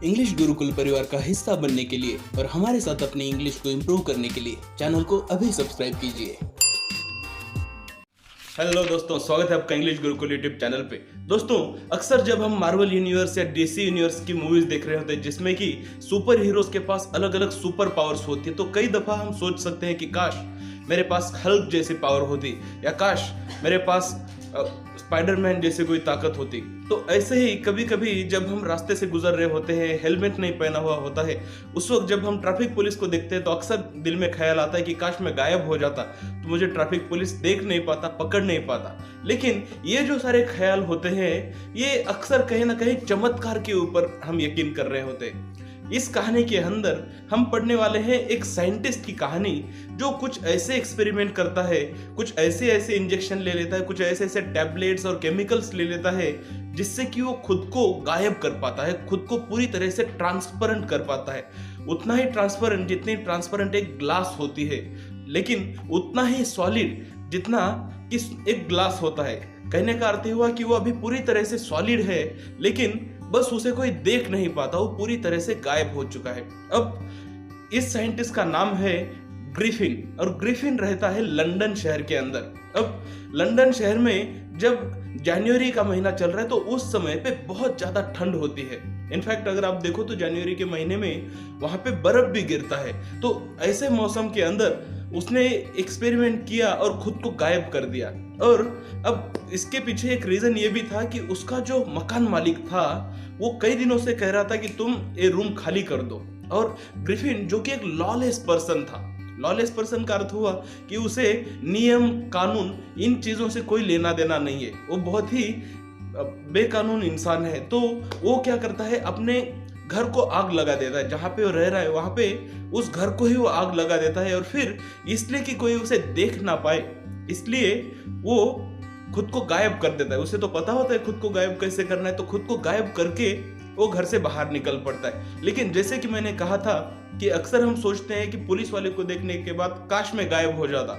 English Gurukul परिवार का हिस्सा बनने के लिए और हमारे साथ अपनी इंग्लिश को इम्प्रूव करने के लिए चैनल को अभी सब्सक्राइब कीजिए। हेलो दोस्तों, स्वागत है आपका इंग्लिश गुरुकुल यूट्यूब चैनल पे। दोस्तों, अक्सर जब हम मार्वल यूनिवर्स या डीसी यूनिवर्स की मूवीज देख रहे होते हैं जिसमें कि सुपर हीरोज के पास अलग अलग सुपर पावर्स होती है, तो कई दफा हम सोच सकते हैं कि काश मेरे पास हल्क जैसी पावर होती या काश मेरे पास स्पाइडरमैन जैसे कोई ताकत होती। तो ऐसे ही कभी कभी जब हम रास्ते से गुजर रहे होते हैं, हेलमेट नहीं पहना हुआ होता है, उस वक्त जब हम ट्रैफिक पुलिस को देखते हैं तो अक्सर दिल में ख्याल आता है कि काश मैं गायब हो जाता तो मुझे ट्रैफिक पुलिस देख नहीं पाता, पकड़ नहीं पाता। लेकिन ये जो सारे ख्याल होते हैं ये अक्सर कहीं ना कहीं चमत्कार के ऊपर हम यकीन कर रहे होते हैं। इस कहानी के अंदर हम पढ़ने वाले हैं एक साइंटिस्ट की कहानी जो कुछ ऐसे एक्सपेरिमेंट करता है, कुछ ऐसे इंजेक्शन ले लेता है, कुछ ऐसे टैबलेट्स और केमिकल्स ले लेता है जिससे कि वो खुद को गायब कर पाता है, खुद को पूरी तरह से ट्रांसपेरेंट कर पाता है। उतना ही ट्रांसपेरेंट जितनी ट्रांसपेरेंट एक ग्लास होती है, लेकिन उतना ही सॉलिड जितना कि एक ग्लास होता है। कहने का अर्थ हुआ कि वो अभी पूरी तरह से सॉलिड है, लेकिन बस उसे कोई देख नहीं पाता, वो पूरी तरह से गायब हो चुका है। अब इस साइंटिस्ट का नाम है ग्रिफिन और ग्रिफिन रहता है लंदन शहर के अंदर। अब लंदन शहर में जब जनवरी का महीना चल रहा है तो उस समय पे बहुत ज्यादा ठंड होती है। इनफैक्ट अगर आप देखो तो जनवरी के महीने में वहां पे बर्फ भी गिरता है। तो ऐसे मौसम के अंदर उसने एक्सपेरिमेंट किया और खुद को गायब कर दिया। और अब इसके पीछे एक रीजन ये भी था कि उसका जो मकान मालिक था वो कई दिनों से कह रहा था कि तुम ये रूम खाली कर दो। और ग्रिफिन जो कि एक लॉलेस पर्सन था, लॉलेस पर्सन का अर्थ हुआ कि उसे नियम कानून इन चीजों से कोई लेना देना नहीं है, वो बहुत ही बेकानून इंसान है। तो वो क्या करता है, अपने घर को आग लगा देता है, जहां पे वो रह रहा है वहां पे उस घर को ही वो आग लगा देता है। और फिर इसलिए कि कोई उसे देख ना पाए इसलिए वो खुद को गायब कर देता है। उसे तो पता होता है खुद को गायब कैसे करना है, तो खुद को गायब करके वो घर से बाहर निकल पड़ता है। लेकिन जैसे कि मैंने कहा था कि अक्सर हम सोचते हैं कि पुलिस वाले को देखने के बाद काश में गायब हो जाता,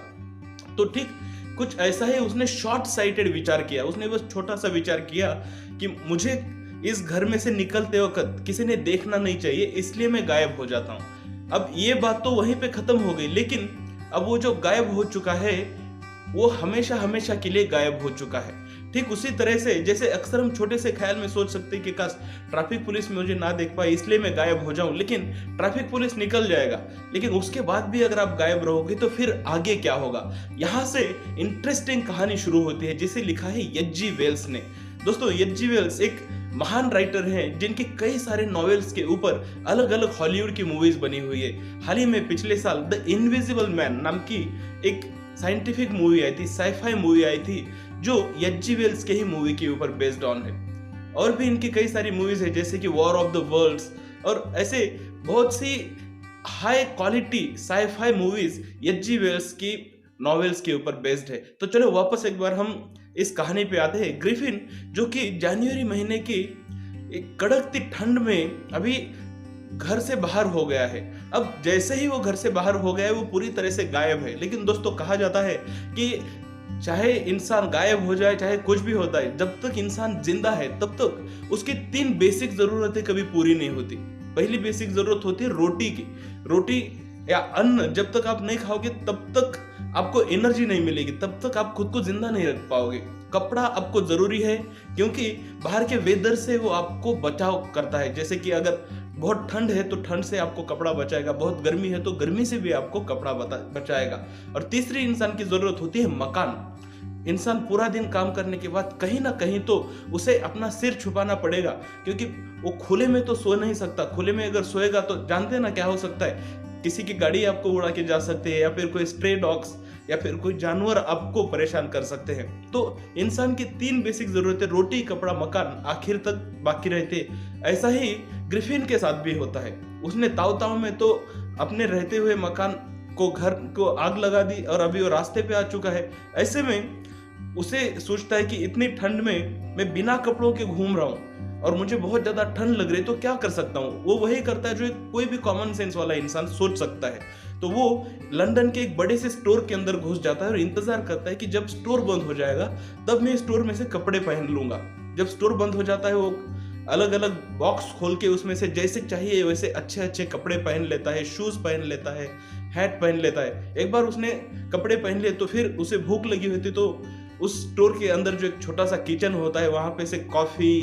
तो ठीक कुछ ऐसा ही उसने शॉर्ट साइटेड विचार किया। उसने बस छोटा सा विचार किया कि मुझे इस घर में से निकलते वक्त किसी ने देखना नहीं चाहिए, इसलिए मैं गायब हो जाता हूं। अब ये बात तो वहीं पे खत्म हो गई, लेकिन अब वो जो गायब हो चुका है वो हमेशा हमेशा के लिए गायब हो चुका है। ठीक उसी तरह से जैसे अक्सर हम छोटे से ख्याल में सोच सकते हैं कि काश ट्रैफिक पुलिस मुझे ना देख पाए इसलिए मैं गायब हो जाऊं, लेकिन ट्रैफिक पुलिस निकल जाएगा, लेकिन उसके बाद भी अगर आप गायब रहोगे तो फिर आगे क्या होगा। यहां से इंटरेस्टिंग कहानी शुरू होती है जिसे लिखा है एच.जी. वेल्स ने। दोस्तों, एच.जी. वेल्स एक महान राइटर हैं जिनके कई सारे नॉवेल्स के ऊपर अलग अलग हॉलीवुड की मूवीज बनी हुई है। हाल ही में पिछले साल द इनविजिबल मैन नाम की एक साइंटिफिक मूवी आई थी, साइफाई मूवी आई थी, जो एच.जी. वेल्स के ही मूवी के ऊपर बेस्ड ऑन है। और भी इनकी कई सारी मूवीज है जैसे कि वॉर ऑफ द वर्ल्ड्स और ऐसे बहुत सी high quality sci-fi movies H G. Wells की नॉवेल्स के ऊपर बेस्ड है। तो चलो वापस एक बार हम इस कहानी पे आते हैं। ग्रिफिन जो कि जनवरी महीने की एक कड़कती ठंड में अभी घर से बाहर हो गया है। अब जैसे ही वो घर से बाहर हो गया है वो पूरी तरह से गायब है। लेकिन दोस्तों, कहा जाता है कि चाहे इंसान गायब हो जाए, चाहे कुछ भी होता है, जब तक इंसान जिंदा है तब तक उसकी 3 बेसिक जरूरतें कभी पूरी नहीं होती। पहली बेसिक जरूरत होती है रोटी की। रोटी या अन्न जब तक आप नहीं खाओगे तब तक आपको एनर्जी नहीं मिलेगी, तब तक आप खुद को जिंदा नहीं रख पाओगे। कपड़ा आपको जरूरी है क्योंकि बाहर के वेदर से वो आपको बचाव करता है। जैसे कि अगर बहुत ठंड है तो ठंड से आपको कपड़ा बचाएगा, बहुत गर्मी है तो गर्मी से भी आपको कपड़ा बचाएगा। और तीसरी इंसान की जरूरत होती है मकान। इंसान पूरा दिन काम करने के बाद कहीं ना कहीं तो उसे अपना सिर छुपाना पड़ेगा, क्योंकि वो खुले में तो सो नहीं सकता। खुले में अगर सोएगा तो जानते हैं ना क्या हो सकता है, किसी की गाड़ी आपको उड़ा के जा सकते हैं, या फिर कोई स्ट्रे डॉग्स या फिर कोई जानवर आपको परेशान कर सकते हैं। तो इंसान की 3 बेसिक जरूरतें रोटी, कपड़ा, मकान आखिर तक बाकी रहते। ऐसा ही ग्रिफिन के साथ भी होता है। उसने ताव में तो अपने रहते हुए मकान को, घर को आग लगा दी और अभी वो रास्ते पे आ चुका है। ऐसे में उसे सोचता है कि इतनी ठंड में मैं बिना कपड़ों के घूम रहा हूँ और मुझे बहुत ज्यादा ठंड लग रही है, तो क्या कर सकता हूँ। वो वही करता है जो कोई भी कॉमन सेंस वाला इंसान सोच सकता है। तो वो लंदन के एक बड़े से स्टोर के अंदर घुस जाता है और इंतजार करता है कि जब स्टोर बंद हो जाएगा तब मैं स्टोर में से कपड़े पहन लूंगा। जब स्टोर बंद हो जाता है वो अलग अलग बॉक्स खोल के उसमें से जैसे चाहिए वैसे अच्छे अच्छे कपड़े पहन लेता है, शूज पहन लेता है, हैट पहन लेता है। एक बार उसने कपड़े पहन लिए तो फिर उसे भूख लगी हुई थी, तो उस स्टोर के अंदर जो एक छोटा सा किचन होता है वहां पे से कॉफी,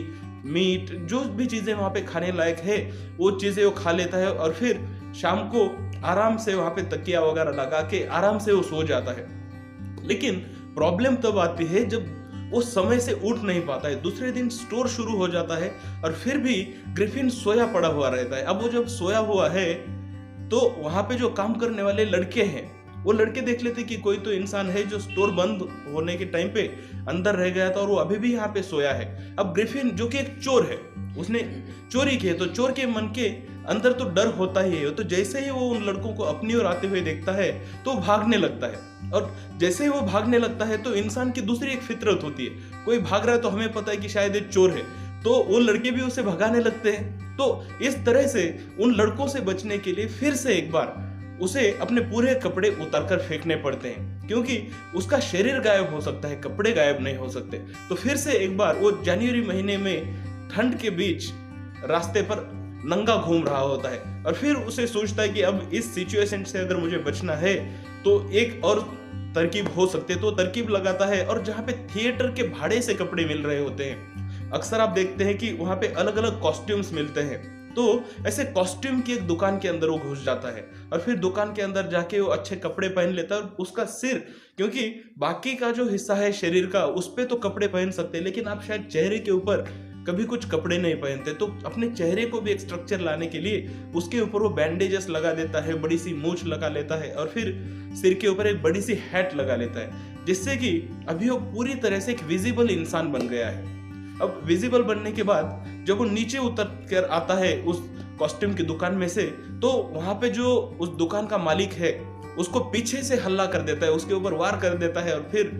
मीट, जो भी चीजें वहां पे खाने लायक है वो चीजें वो खा लेता है और फिर शाम को आराम से वहां पे तकिया वगैरह लगा के आराम से वो सो जाता है। लेकिन प्रॉब्लम तब आती है जब वो समय से उठ नहीं पाता है। दूसरे दिन स्टोर शुरू हो जाता है और फिर भी ग्रिफिन सोया पड़ा हुआ रहता है। अब वो जब सोया हुआ है तो वहां पे जो काम करने वाले लड़के हैं वो लड़के देख लेते कि कोई तो इंसान है जो स्टोर बंद होने के टाइम पे अंदर रह गया था और वो अभी भी यहाँ पे सोया है। अब ग्रिफिन जो कि एक चोर है, उसने चोरी की है, तो चोर के मन के अंदर तो डर होता ही है। तो जैसे ही वो उन लड़कों को अपनी ओर आते हुए देखता है तो भागने लगता है। और जैसे ही वो भागने लगता है तो इंसान की दूसरी एक फितरत होती है, कोई भाग रहा है तो हमें पता है कि शायद ये चोर है, तो वो लड़के भी उसे भगाने लगते हैं। तो इस तरह से उन लड़कों से बचने के लिए फिर से एक बार उसे अपने पूरे कपड़े उतारकर फेंकने पड़ते हैं, क्योंकि उसका शरीर गायब हो सकता है, कपड़े गायब नहीं हो सकते। तो फिर से एक बार वो जनवरी महीने में ठंड के बीच रास्ते पर नंगा घूम रहा होता है और फिर उसे सोचता है कि अब इस सिचुएशन से अगर मुझे बचना है तो एक और तरकीब हो सकती है। तो तरकीब लगाता है और जहाँ पे थिएटर के भाड़े से कपड़े मिल रहे होते हैं, अक्सर आप देखते हैं कि वहां पे अलग अलग कॉस्ट्यूम्स मिलते हैं, तो ऐसे कॉस्ट्यूम की एक दुकान के अंदर वो घुस जाता है और फिर दुकान के अंदर जाके वो अच्छे कपड़े पहन लेता है। और उसका सिर, क्योंकि बाकी का जो हिस्सा है शरीर का उस पे तो कपड़े पहन सकते हैं, लेकिन आप शायद चेहरे के ऊपर कभी कुछ कपड़े नहीं पहनते, तो अपने चेहरे को भी एक स्ट्रक्चर लाने के लिए उसके ऊपर वो बैंडेजेस लगा देता है, बड़ी सी मूछ लगा लेता है और फिर सिर के ऊपर एक बड़ी सी हैट लगा लेता है, जिससे कि अभी वो पूरी तरह से एक विजिबल इंसान बन गया है। अब विजिबल बनने के बाद जब वो नीचे उतर कर आता है उस कॉस्ट्यूम की दुकान में से, तो वहां पे जो उस दुकान का मालिक है उसको पीछे से हल्ला कर देता है, उसके ऊपर वार कर देता है और फिर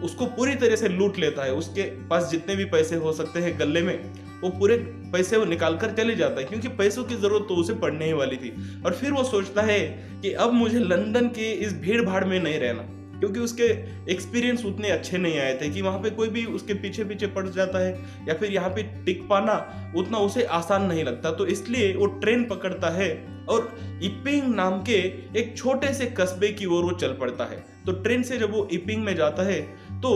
उसको पूरी तरह से लूट लेता है। उसके पास जितने भी पैसे हो सकते हैं गले में, वो पूरे पैसे वो निकाल कर चले जाता है, क्योंकि पैसों की जरूरत तो उसे पड़ने ही वाली थी। और फिर वो सोचता है कि अब मुझे लंदन के इस भीड़ भाड़ में नहीं रहना, क्योंकि उसके एक्सपीरियंस उतने अच्छे नहीं आए थे कि वहां पे कोई भी उसके पीछे पीछे पड़ जाता है या फिर यहाँ पे टिक पाना उतना उसे आसान नहीं लगता। तो इसलिए वो ट्रेन पकड़ता है और इपिंग नाम के एक छोटे से कस्बे की ओर वो चल पड़ता है। तो ट्रेन से जब वो इपिंग में जाता है तो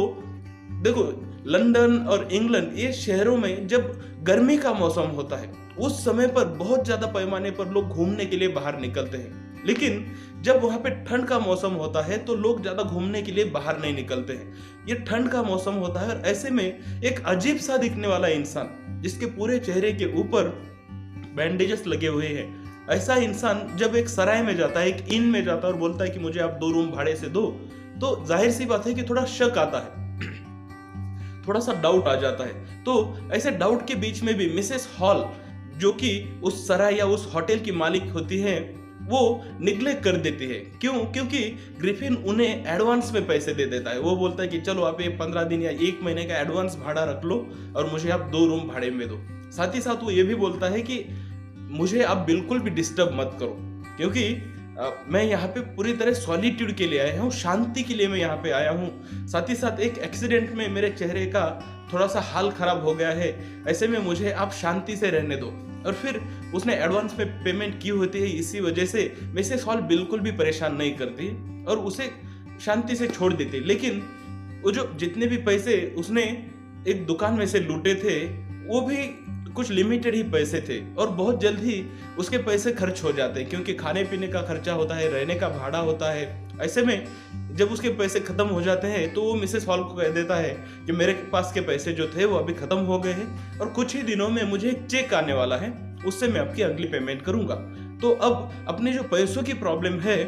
देखो, लंदन और इंग्लैंड ये शहरों में जब गर्मी का मौसम होता है उस समय पर बहुत ज्यादा पैमाने पर लोग घूमने के लिए बाहर निकलते हैं, लेकिन जब वहां पे ठंड का मौसम होता है तो लोग ज्यादा घूमने के लिए बाहर नहीं निकलते हैं। ये ठंड का मौसम होता है और ऐसे में एक अजीब सा दिखने वाला इंसान जिसके पूरे चेहरे के ऊपर बैंडेजेस लगे हुए हैं, ऐसा इंसान जब एक सराय में जाता है, एक इन में जाता है और बोलता है कि मुझे आप 2 रूम भाड़े से दो, तो जाहिर सी बात है कि थोड़ा शक आता है, थोड़ा सा डाउट आ जाता है। तो ऐसे डाउट के बीच में भी मिसेस हॉल, जो कि उस सराय या उस होटल की मालिक होती है, वो निग्लेक्ट कर देती है। क्यों? क्योंकि ग्रिफिन उन्हें एडवांस में पैसे दे देता है। वो बोलता है कि चलो आप ये 15 दिन या 1 महीने का एडवांस भाड़ा रख लो और मुझे आप 2 रूम भाड़े में दो। साथ ही साथ वो ये भी बोलता है कि मुझे आप बिल्कुल भी डिस्टर्ब मत करो, क्योंकि मैं यहाँ पे पूरी तरह सॉलिट्यूड के लिए आया हूँ, शांति के लिए मैं यहाँ पे आया हूँ। साथ ही साथ एक एक्सीडेंट में मेरे चेहरे का थोड़ा सा हाल खराब हो गया है, ऐसे में मुझे आप शांति से रहने दो। और फिर उसने एडवांस में पेमेंट की होती है, इसी वजह से मिसेस हॉल बिल्कुल भी परेशान नहीं करती और उसे शांति से छोड़ देती। लेकिन वो जो जितने भी पैसे उसने एक दुकान में से लूटे थे वो भी कुछ लिमिटेड ही पैसे थे और बहुत जल्द ही उसके पैसे खर्च हो जाते हैं, क्योंकि खाने पीने का खर्चा होता है, रहने का भाड़ा होता है। ऐसे में जब उसके पैसे खत्म हो जाते हैं तो वो मिसेस हॉल को कह देता है कि मेरे पास के पैसे जो थे वो अभी खत्म हो गए हैं और कुछ ही दिनों में मुझे एक चेक आने वाला है, उससे मैं आपकी अगली पेमेंट करूंगा। तो अब अपने जो पैसों की प्रॉब्लम है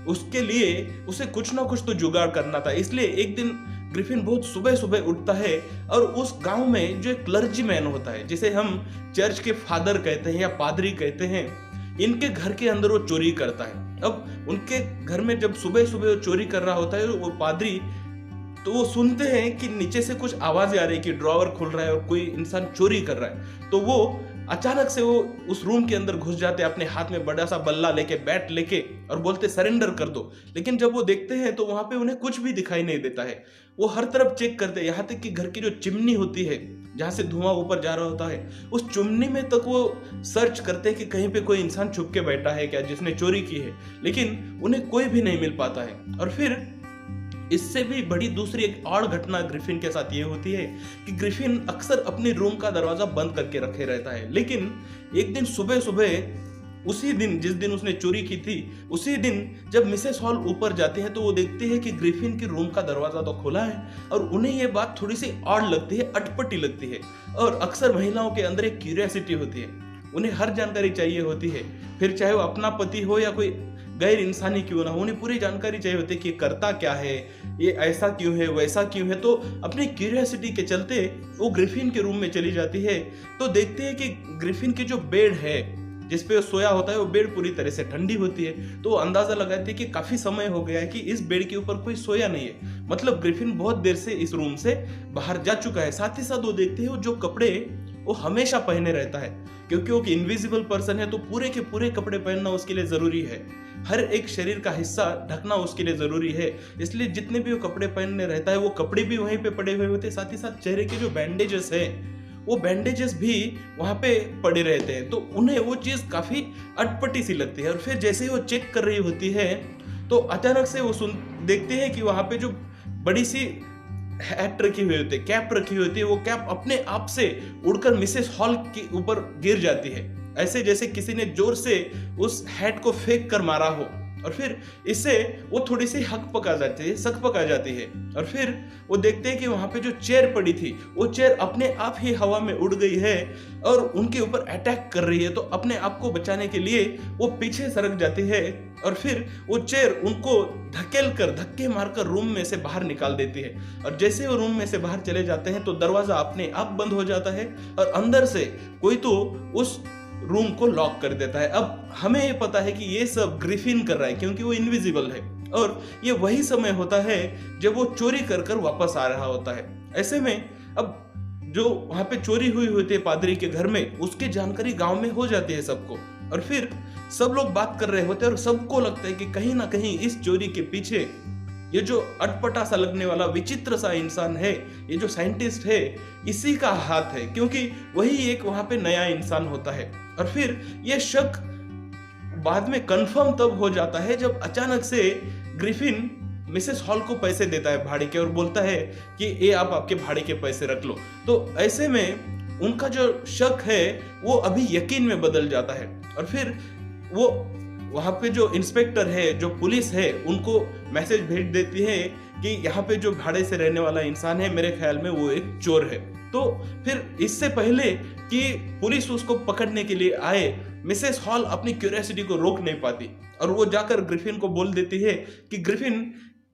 उसके लिए उसे कुछ ना कुछ तो जुगाड़ करना था। इसलिए एक दिन ग्रिफिन बहुत सुबह सुबह उठता है और उस गांव में जो एक क्लर्जीमैन होता है, जिसे हम चर्च के फादर कहते हैं या पादरी कहते हैं, इनके घर के अंदर वो चोरी करता है। अब उनके घर में जब सुबह सुबह वो चोरी कर रहा होता है वो पादरी, तो वो सुनते हैं कि नीचे से कुछ आवाजें आ रही है कि ड्रॉवर खुल रहा है और कोई इंसान चोरी कर रहा है। तो वो अचानक से वो उस रूम के अंदर घुस जाते, अपने हाथ में बड़ा सा बल्ला लेके, बैट लेके, और बोलते सरेंडर कर दो। लेकिन जब वो देखते हैं तो वहां पे उन्हें कुछ भी दिखाई नहीं देता है। वो हर तरफ चेक करते हैं, यहाँ तक कि घर की जो चिमनी होती है जहां से धुआं ऊपर जा रहा होता है, उस चिमनी में तक वो सर्च करते हैं कि कहीं पे कोई इंसान छुप के बैठा है क्या जिसने चोरी की है। लेकिन उन्हें कोई भी नहीं मिल पाता है। और फिर इससे भी बड़ी दूसरी एक और घटना ग्रिफिन के साथ ये होती है कि ग्रिफिन अक्सर अपनी रूम का दरवाजा बंद करके रखे रहता है। लेकिन एक दिन सुबह सुबह, उसी दिन जिस दिन उसने चोरी की थी, उसी दिन जब मिसेस हॉल ऊपर जाती है तो वो देखती है कि ग्रिफिन के रूम का दरवाजा तो खुला है। और उन्हें ये बात थोड़ी सी ऑड लगती है, अटपटी लगती है। और अक्सर महिलाओं के अंदर एक क्यूरियोसिटी होती है, उन्हें हर जानकारी चाहिए होती है, फिर चाहे वो अपना पति हो या कोई गैर इंसानी क्यों ना हो, उन्हें पूरी जानकारी चाहिए होती है कि करता क्या है, ये ऐसा क्यों है, वैसा क्यों है। तो अपनी क्यूरियोसिटी के चलते वो ग्रिफिन के रूम में चली जाती है। तो देखते हैं कि ग्रिफिन की जो बेड है जिसपे वो सोया होता है, वो बेड पूरी तरह से ठंडी होती है। तो वो अंदाजा लगाते हैं कि काफी समय हो गया है कि इस बेड के ऊपर कोई सोया नहीं है, मतलब ग्रिफिन बहुत देर से इस रूम से बाहर जा चुका है। साथ ही साथ वो देखते हैं जो कपड़े वो हमेशा पहने रहता है, क्योंकि वो इनविजिबल पर्सन है तो पूरे के पूरे कपड़े पहनना उसके लिए जरूरी है। हर एक शरीर का हिस्सा ढकना उसके लिए जरूरी है, इसलिए जितने भी वो कपड़े पहनने रहता है वो कपड़े भी वहीं पे पड़े हुए होते हैं। साथ ही साथ चेहरे के जो बैंडेजेस है वो बैंडेजेस भी वहां पे पड़े रहते हैं। तो उन्हें वो चीज काफी अटपटी सी लगती है। और फिर जैसे ही वो चेक कर रही होती है तो अचानक से वो देखते हैं कि वहां पे जो बड़ी सी हैट रखी हुई होती है, कैप रखी होती है, वो कैप अपने आप से उड़कर मिसेस हॉल के ऊपर गिर जाती है, ऐसे जैसे किसी ने जोर से उस हैट को फेंक कर मारा हो। और फिर इससे वो थोड़ी सी शक पका जाती है। और फिर वो देखते हैं कि वहां पे जो चेयर पड़ी थी वो चेयर अपने आप ही हवा में उड़ गई है और उनके ऊपर अटैक कर रही है। तो अपने आप को बचाने के लिए वो पीछे सरक जाती है और फिर वो चेयर उनको धक्के मारकर रूम में से बाहर निकाल देती है। और जैसे वो रूम में से बाहर चले जाते हैं तो दरवाजा अपने आप बंद हो जाता है और अंदर से कोई तो उस रूम को लॉक कर देता है। अब हमें ये पता है कि ये सब ग्रिफिन कर रहा है क्योंकि वो इनविजिबल है और ये वही समय होता है जब वो चोरी कर कर वापस आ रहा होता है। ऐसे में अब जो वहां पे चोरी हुई होती है पादरी के घर में, उसकी जानकारी गांव में हो जाती है सबको। और फिर सब लोग बात कर रहे होते हैं और सबको लगता है कि कहीं ना कहीं इस चोरी के पीछे ये जो अटपटा सा लगने वाला विचित्र सा इंसान है, ये जो साइंटिस्ट है, इसी का हाथ है, क्योंकि वही एक वहां पे नया इंसान होता है। और फिर ये शक बाद में कंफर्म तब हो जाता है जब अचानक से ग्रिफिन मिसेस हॉल को पैसे देता है भाड़े के और बोलता है कि ये आप आपके भाड़े के पैसे रख लो। तो ऐसे में उनका जो शक है वो अभी यकीन में बदल जाता है। और फिर वो वहां पे जो इंस्पेक्टर है, जो पुलिस है, उनको मैसेज भेज देती है कि यहाँ पे जो भाड़े से रहने वाला इंसान है, मेरे ख्याल में वो एक चोर है। तो फिर इससे पहले कि पुलिस उसको पकड़ने के लिए आए, मिसेस हॉल अपनी क्यूरियोसिटी को रोक नहीं पाती और वो जाकर ग्रिफिन को बोल देती है कि ग्रिफिन,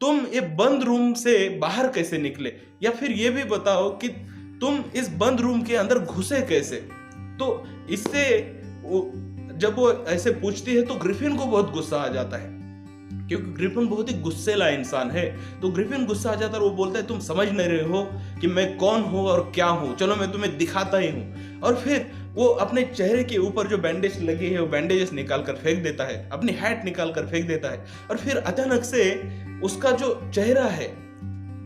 तुम ये बंद रूम से बाहर कैसे निकले, या फिर ये भी बताओ कि तुम इस बंद रूम के अंदर घुसे कैसे। तो इससे जब वो ऐसे पूछती है तो ग्रिफिन को बहुत गुस्सा आ जाता है, क्योंकि ग्रिफिन बहुत ही गुस्सेला इंसान है। तो ग्रिफिन गुस्सा आ जाता है और वो बोलता है तुम समझ नहीं रहे हो कि मैं कौन हूं और क्या हूं, चलो मैं तुम्हें दिखाता ही हूं। और फिर वो अपने चेहरे के ऊपर जो बैंडेज लगे हैं वो बैंडेजेस निकाल कर फेंक देता है, अपनी हैट निकाल कर फेंक देता है। और फिर अचानक से उसका जो चेहरा है,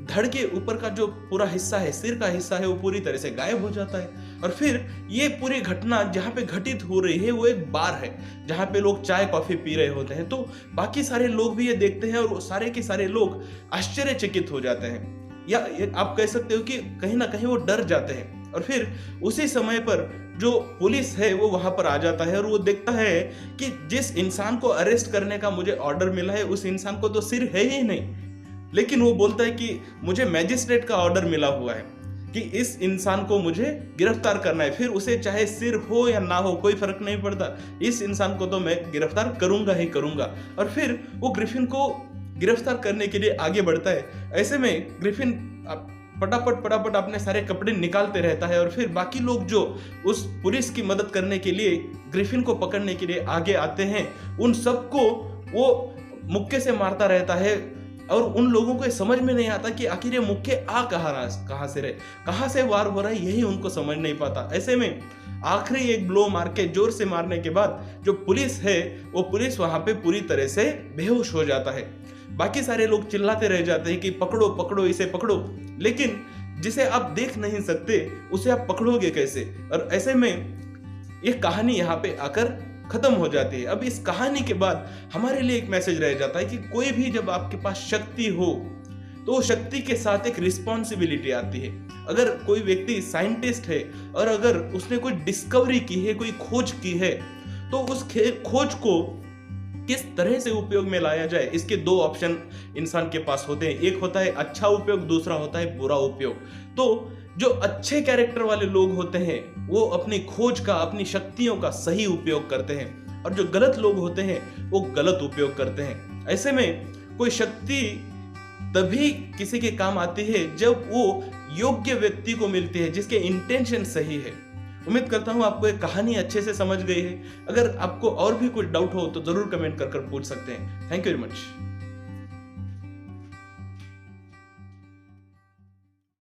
धड़ के ऊपर का जो पूरा हिस्सा है, सिर का हिस्सा है, वो पूरी तरह से गायब हो जाता है। और फिर ये पूरी घटना जहाँ पे घटित हो रही है वो एक बार है जहाँ पे लोग चाय कॉफी पी रहे होते हैं। तो बाकी सारे लोग भी ये देखते हैं और सारे के सारे लोग आश्चर्यचकित हो जाते हैं, या आप कह सकते हो कि कहीं ना कहीं वो डर जाते हैं। और फिर उसी समय पर जो पुलिस है वो वहां पर आ जाता है और वो देखता है कि जिस इंसान को अरेस्ट करने का मुझे ऑर्डर मिला है उस इंसान को तो सिर है ही नहीं। लेकिन वो बोलता है कि मुझे मैजिस्ट्रेट का ऑर्डर मिला हुआ है कि इस इंसान को मुझे गिरफ्तार करना है, फिर उसे चाहे सिर हो या ना हो कोई फर्क नहीं पड़ता, इस इंसान को तो मैं गिरफ्तार करूंगा ही करूंगा। और फिर वो ग्रिफिन को गिरफ्तार करने के लिए आगे बढ़ता है। ऐसे में ग्रिफिन फटाफट अपने सारे कपड़े निकालते रहता है और फिर बाकी लोग जो उस पुलिस की मदद करने के लिए ग्रिफिन को पकड़ने के लिए आगे आते हैं, उन सबको वो मुक्के से मारता रहता है और उन लोगों को समझ में नहीं आता कि आखिर ये मुक्के आ कहाँ से रहे, कहाँ से वार हो रहा है, यही उनको समझ नहीं पाता। ऐसे में आखिरी एक ब्लो मार के जोर से मारने के बाद जो पुलिस है वो पुलिस वहां पे पूरी तरह से बेहोश हो जाता है। बाकी सारे लोग चिल्लाते रह जाते हैं कि पकड़ो पकड़ो इसे पकड़ो, लेकिन जिसे आप देख नहीं सकते उसे आप पकड़ोगे कैसे। और ऐसे में ये कहानी यहाँ पे आकर खत्म हो जाती है। अब इस कहानी के बाद हमारे लिए एक मैसेज रह जाता है कि कोई भी जब आपके पास शक्ति हो तो शक्ति के साथ एक रिस्पॉन्सिबिलिटी आती है। अगर कोई व्यक्ति साइंटिस्ट है और अगर उसने कोई डिस्कवरी की है, कोई खोज की है, तो उस खोज को किस तरह से उपयोग में लाया जाए, इसके दो ऑप्शन इंसान के पास होते हैं। एक होता है अच्छा उपयोग, दूसरा होता है बुरा उपयोग। तो जो अच्छे कैरेक्टर वाले लोग होते हैं वो अपनी खोज का, अपनी शक्तियों का सही उपयोग करते हैं, और जो गलत लोग होते हैं वो गलत उपयोग करते हैं। ऐसे में कोई शक्ति तभी किसी के काम आती है जब वो योग्य व्यक्ति को मिलती है जिसके इंटेंशन सही है। उम्मीद करता हूं आपको एक कहानी अच्छे से समझ गई है। अगर आपको और भी कोई डाउट हो तो जरूर कमेंट कर पूछ सकते हैं। Thank you very much.